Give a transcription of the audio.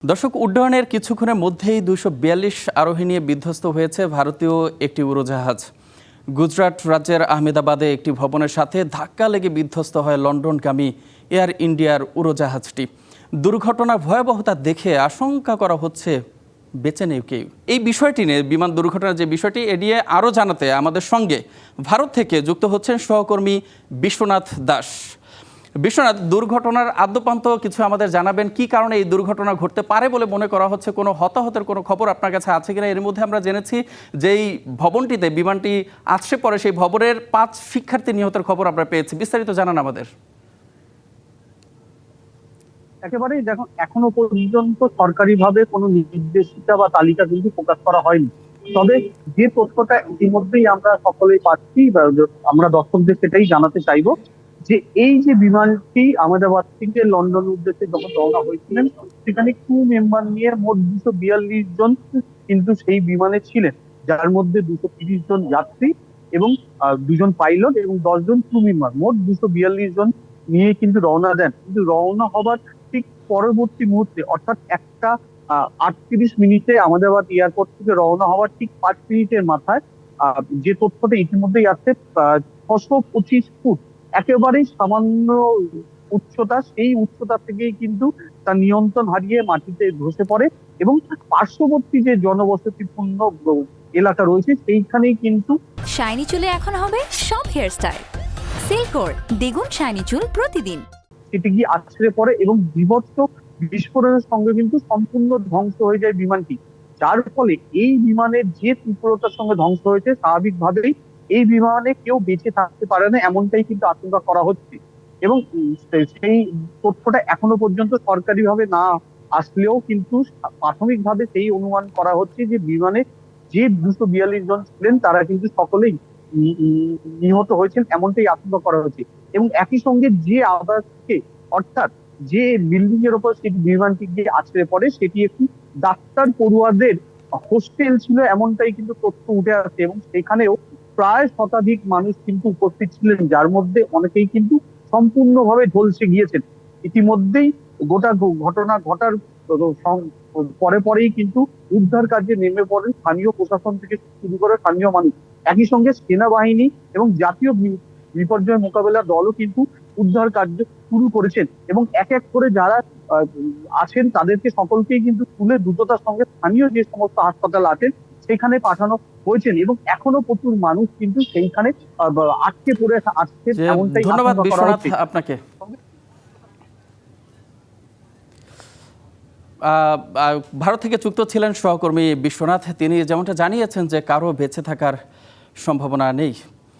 দর্শক, উড্ডয়নের কিছুক্ষণের মধ্যেই 242 আরোহী নিয়ে বিধ্বস্ত হয়েছে ভারতীয় একটি উড়োজাহাজ। গুজরাট রাজ্যের আহমেদাবাদে একটি ভবনের সাথে ধাক্কা লেগে বিধ্বস্ত হয় লন্ডনগামী এয়ার ইন্ডিয়ার উড়োজাহাজটি। দুর্ঘটনার ভয়াবহতা দেখে আশঙ্কা করা হচ্ছে বেঁচে নেই কেউ। এই বিষয়টি নিয়ে, বিমান দুর্ঘটনার যে বিষয়টি, এ নিয়ে আরও জানাতে আমাদের সঙ্গে ভারত থেকে যুক্ত হচ্ছেন সহকর্মী বিশ্বনাথ দাস। বিশ্বনাথ, দুর্ঘটনার আদ্যপান্ত কিছু আমাদের জানাবেন, কি কারণে এই দুর্ঘটনা ঘটতে পারে বলে মনে করা হচ্ছে? কোনো হতাহতের কোনো খবর আপনার কাছে আছে কিনা? এর মধ্যে আমরা জেনেছি যেই ভবনটিতে বিমানটি আছড়ে পড়ে সেই ভবনের 5 শিক্ষার্থী নিহতের খবর আমরা পেয়েছি। বিস্তারিত জানান আমাদের। একেবারেই দেখো, এখনো পর্যন্ত সরকারিভাবে কোনো নির্দেশিকা বা তালিকা কিন্তু প্রকাশ করা হয়নি। তবে যে তথ্যটা ইতিমধ্যেই আমরা সকলেই পাচ্ছি বা আমরা দর্শকদের সেটাই জানাতে চাইবো, যে এই যে বিমানটি আহমেদাবাদ থেকে লন্ডন উদ্দেশ্যে যখন রওনা হয়েছিলেন, সেখানে ক্রু মেম্বার নিয়ে মোট 242 জন কিন্তু সেই বিমানে ছিলেন, যার মধ্যে 230 জন যাত্রী এবং 2 জন পাইলট এবং 10 জন ক্রু মেম্বার, মোট 242 জন নিয়ে কিন্তু রওনা দেন। কিন্তু রওনা হবার ঠিক পরবর্তী মুহূর্তে, অর্থাৎ 1:38 আহমেদাবাদ এয়ারপোর্ট থেকে রওনা হওয়ার ঠিক 5 মিনিটের মাথায় যে তথ্যটা ইতিমধ্যেই আছে, 625 ফুট একেবারেই সামান্য উচ্চতা, সেই উচ্চতা থেকেই কিন্তু তার নিয়ন্ত্রণ হারিয়ে মাটিতে ধসে পড়ে এবং পার্শ্ববর্তী যে জনবসতিপূর্ণ এলাকা রয়েছে সেইখানেই কিন্তু শাইনি চুলে এখন হবে সব হেয়ারস্টাইল। সিল্কোর দ্বিগুণ শাইনি চুল প্রতিদিন। সেটি গিয়ে আছড়ে পড়ে এবং বিভৎস বিস্ফোরণের সঙ্গে কিন্তু সম্পূর্ণ ধ্বংস হয়ে যায় বিমানটি। যার ফলে এই বিমানের যে তীব্রতার সঙ্গে ধ্বংস হয়েছে, স্বাভাবিকভাবেই এই বিমানে কেউ বেঁচে থাকতে পারে না, এমনটাই কিন্তু আশঙ্কা করা হচ্ছে। এবং সেই তথ্যটা এখনো পর্যন্ত সরকারিভাবে না আসলেও কিন্তু প্রাথমিকভাবে সেই অনুমান করা হচ্ছে যে বিমানে যে 242 জন ছিলেন তারা কিন্তু সকলেই নিহত হয়েছেন, এমনটাই আশঙ্কা করা হচ্ছে। এবং একই সঙ্গে যে আবাসকে, অর্থাৎ যে বিল্ডিং এর উপর সেই বিমানটি গিয়ে আছড়ে পড়ে, সেটি একটি ডাক্তার পড়ুয়াদের হোস্টেল ছিল, এমনটাই কিন্তু তথ্য উঠে আসে। এবং সেখানেও প্রায় শতাধিক মানুষ কিন্তু উপস্থিত ছিলেন, যার মধ্যে অনেকেই কিন্তু সম্পূর্ণভাবে ঝলসে গিয়েছেন। ইতিমধ্যেই গোটা ঘটনা ঘটার পরেই কিন্তু উদ্ধার কার্যে নেমে পড়েন স্থানীয় প্রশাসন থেকে শুরু করে স্থানীয় মানুষ। একই সঙ্গে সেনাবাহিনী এবং জাতীয় বিপর্যয় মোকাবেলা দলও কিন্তু উদ্ধার কার্য শুরু করেছেন এবং এক এক করে যারা আছেন তাদেরকে সকলকেই কিন্তু তুলে দ্রুততার সঙ্গে স্থানীয় যে সমস্ত হাসপাতাল আছেন সেখানে পাঠানো হয়েছেন। এবং এখনো প্রচুর মানুষ কিন্তু সেইখানে আটকে পড়ে আসছেন, এমনটাই ধন্যবাদ আশঙ্কা করা বিশ্বনাথ হচ্ছে। আপনাকে। ভারত থেকে যুক্ত ছিলেন সহকর্মী বিশ্বনাথ। তিনি যেমনটা জানিয়েছেন যে কারো বেঁচে থাকার সম্ভাবনা নেই।